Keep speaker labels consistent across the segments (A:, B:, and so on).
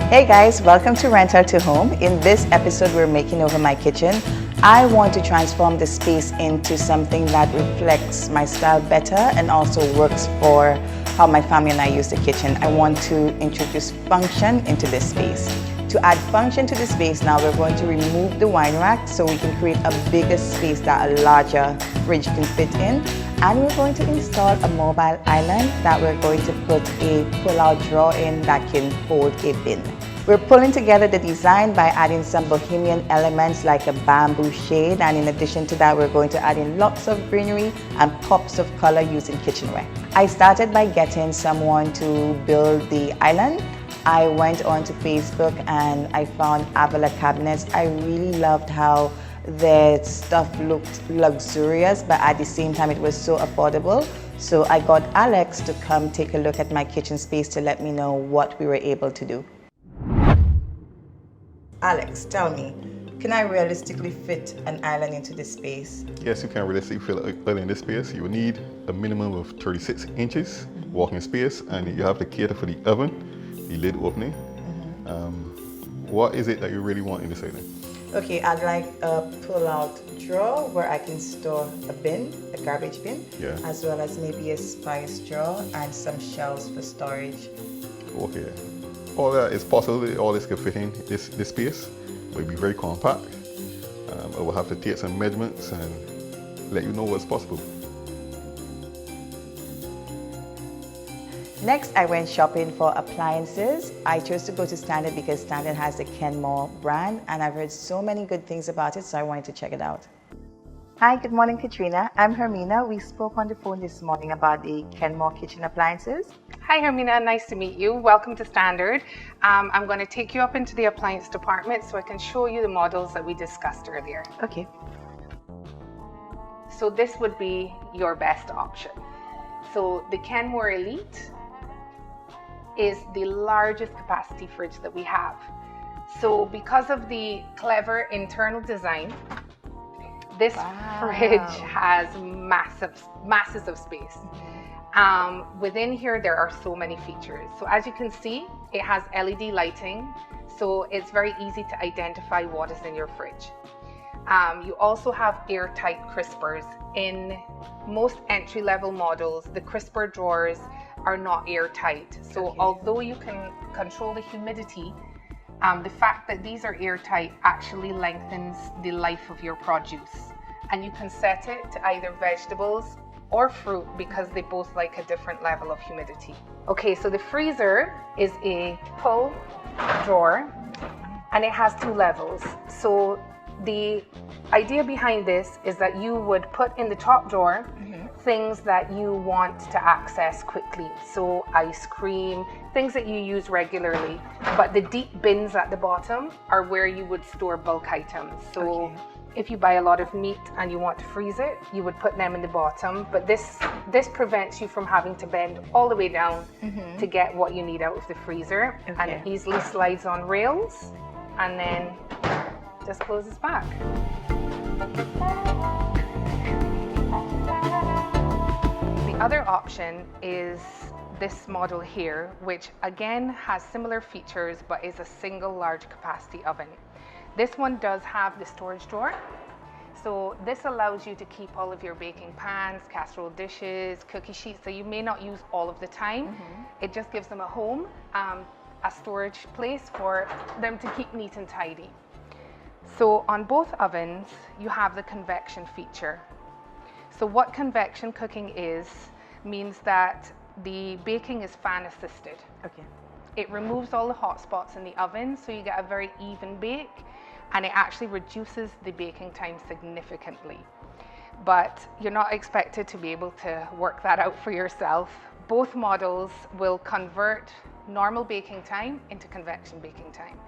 A: Hey guys, welcome to Rental to Home. In this episode, we're making over my kitchen. I want to transform the space into something that reflects my style better and also works for how my family and I use the kitchen. I want to introduce function into this space. To add function to the space now, we're going to remove the wine rack so we can create a bigger space that a larger fridge can fit in. And we're going to install a mobile island that we're going to put a pull-out drawer in that can hold a bin. We're pulling together the design by adding some bohemian elements like a bamboo shade, and in addition to that, we're going to add in lots of greenery and pops of color using kitchenware. I started by getting someone to build the island. I went onto Facebook and I found Avila cabinets. I really loved how their stuff looked luxurious, but at the same time it was so affordable. So I got Alex to come take a look at my kitchen space to let me know what we were able to do. Alex, tell me, can I realistically fit an island into this space?
B: Yes, you can realistically fit an island in this space. You will need a minimum of 36 inches walking space, and you have to cater for the oven, the lid opening. What is it that you really want in this island?
A: Okay, I'd like a pull-out drawer where I can store a bin, a garbage bin, as well as maybe a spice drawer and some shelves for storage.
B: Okay, all that is possible. All this can fit in this space. It will be very compact. I will have to take some measurements and let you know what's possible.
A: Next, I went shopping for appliances. I chose to go to Standard because Standard has the Kenmore brand, and I've heard so many good things about it, so I wanted to check it out. Hi, good morning, Katrina. I'm Hermina. We spoke on the phone this morning about the Kenmore kitchen appliances.
C: Hi, Hermina. Nice to meet you. Welcome to Standard. I'm going to take you up into the appliance department so I can show you the models that we discussed earlier.
A: Okay.
C: So this would be your best option. So the Kenmore Elite is the largest capacity fridge that we have. So because of the clever internal design, this fridge has masses of space. Within here, there are so many features. So as you can see, it has LED lighting, so it's very easy to identify what is in your fridge. You also have airtight crispers. In most entry-level models, the crisper drawers are not airtight. So although you can control the humidity, the fact that these are airtight actually lengthens the life of your produce. And you can set it to either vegetables or fruit because they both like a different level of humidity. Okay, so the freezer is a pull drawer and it has 2 levels. So the idea behind this is that you would put in the top drawer things that you want to access quickly. So ice cream, things that you use regularly. But the deep bins at the bottom are where you would store bulk items. So if you buy a lot of meat and you want to freeze it, you would put them in the bottom. But this prevents you from having to bend all the way down to get what you need out of the freezer. And it easily slides on rails and then just closes back. The other option is this model here, which again has similar features but is a single large capacity oven. This one does have the storage drawer. So this allows you to keep all of your baking pans, casserole dishes, cookie sheets that you may not use all of the time. It just gives them a home, a storage place for them to keep neat and tidy. So on both ovens, you have the convection feature. So what convection cooking is, means that the baking is fan assisted. It removes all the hot spots in the oven, so you get a very even bake, and it actually reduces the baking time significantly. But you're not expected to be able to work that out for yourself. Both models will convert normal baking time into convection baking time.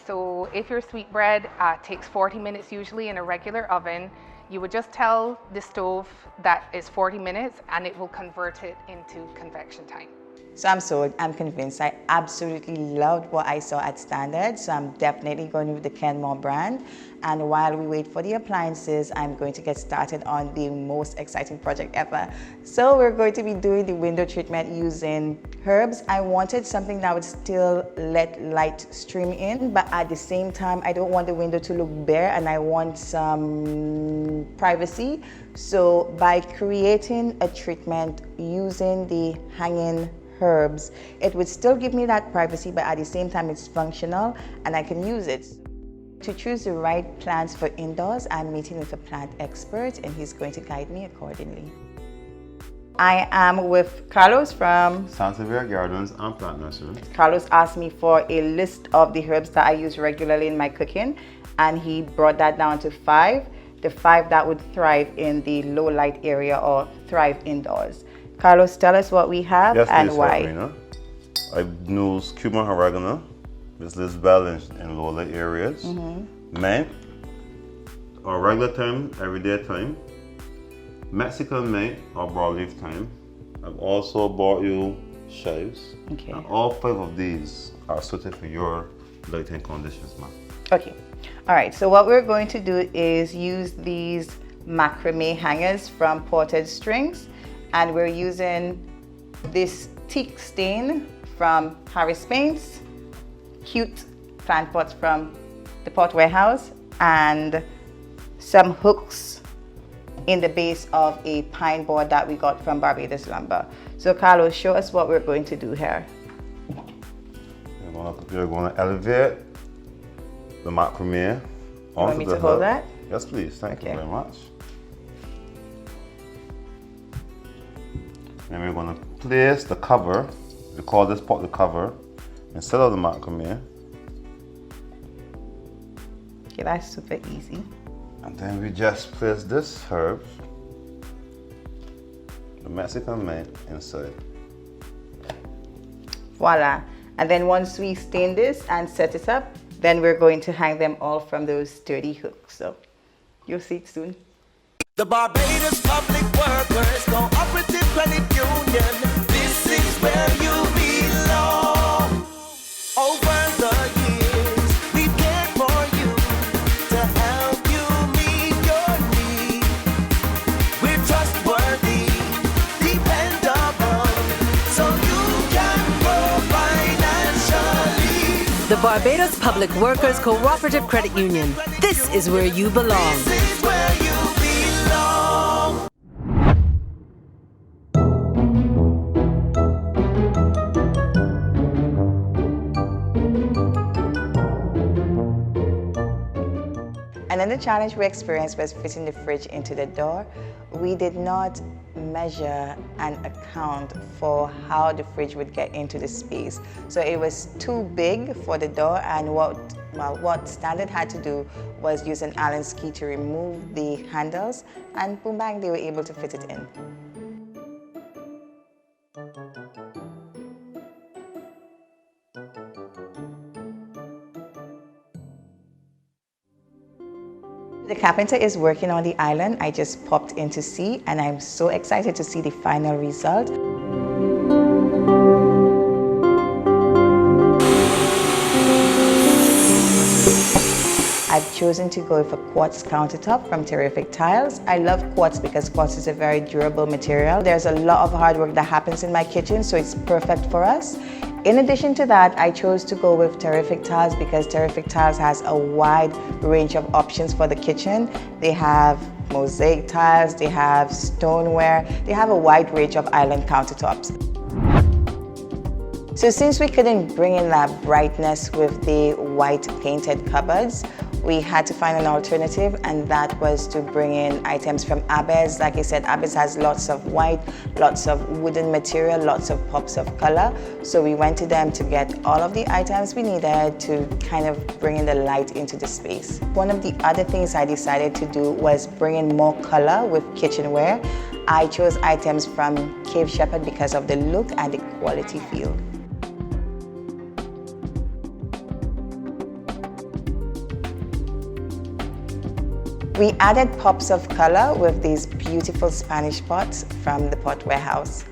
C: So if your sweetbread takes 40 minutes usually in a regular oven, you would just tell the stove that is 40 minutes and it will convert it into convection time.
A: So I'm sold, I'm convinced. I absolutely loved what I saw at Standard, so I'm definitely going with the Kenmore brand. And while we wait for the appliances, I'm going to get started on the most exciting project ever. So we're going to be doing the window treatment using herbs. I wanted something that would still let light stream in, but at the same time, I don't want the window to look bare and I want some privacy. So by creating a treatment using the hanging herbs, it would still give me that privacy, but at the same time it's functional and I can use it. To choose the right plants for indoors, I'm meeting with a plant expert and he's going to guide me accordingly. I am with Carlos from
D: Sansevieria Gardens and Plant Nursery.
A: Carlos asked me for a list of the herbs that I use regularly in my cooking, and he brought that down to 5. The 5 that would thrive in the low light area or thrive indoors. Carlos, tell us what we have and why.
D: Serena. I use cumin oregano, which lives well in low light areas. Mint, or regular thyme, everyday thyme. Mexican mint or broadleaf thyme. I've also bought you chives.
A: Okay.
D: And all 5 of these are suited for your lighting conditions, ma'am.
A: Okay. All right. So what we're going to do is use these macrame hangers from Ported Strings, and we're using this teak stain from Harris Paints, cute plant pots from the Pot Warehouse, and some hooks in the base of a pine board that we got from Barbados Lumber. So Carlos, show us what we're going to do here.
D: You're going to elevate the macrame onto
A: Want me
D: the
A: to hold
D: hook.
A: that?
D: Yes, please. Thank you
A: Okay.
D: very much. And we're going to place the cover. We call this pot the cover instead of the macrame.
A: Okay, that's super easy.
D: And then we just place this herb, the Mexican mint, inside.
A: Voila. And then once we stain this and set it up, then we're going to hang them all from those sturdy hooks. So you'll see it soon.
E: The Barbados Public Workers Cooperative Credit Union. This is where you belong. Over the years, we've cared for you to help you meet your needs. We're trustworthy, dependable, so you can grow financially.
F: The Barbados Public Workers Cooperative Credit Union. This is where you belong.
E: This is where you belong.
A: Another challenge we experienced was fitting the fridge into the door. We did not measure and account for how the fridge would get into the space. So it was too big for the door, and what Standard had to do was use an Allen's key to remove the handles, and boom bang, they were able to fit it in. The carpenter is working on the island. I just popped in to see, and I'm so excited to see the final result. I've chosen to go with a quartz countertop from Terrific Tiles. I love quartz because quartz is a very durable material. There's a lot of hard work that happens in my kitchen, so it's perfect for us. In addition to that, I chose to go with Terrific Tiles because Terrific Tiles has a wide range of options for the kitchen. They have mosaic tiles, they have stoneware, they have a wide range of island countertops. So since we couldn't bring in that brightness with the white painted cupboards, we had to find an alternative, and that was to bring in items from Abez. Like I said, Abez has lots of white, lots of wooden material, lots of pops of color. So we went to them to get all of the items we needed to kind of bring in the light into the space. One of the other things I decided to do was bring in more color with kitchenware. I chose items from Cave Shepherd because of the look and the quality feel. We added pops of color with these beautiful Spanish pots from the Pot Warehouse.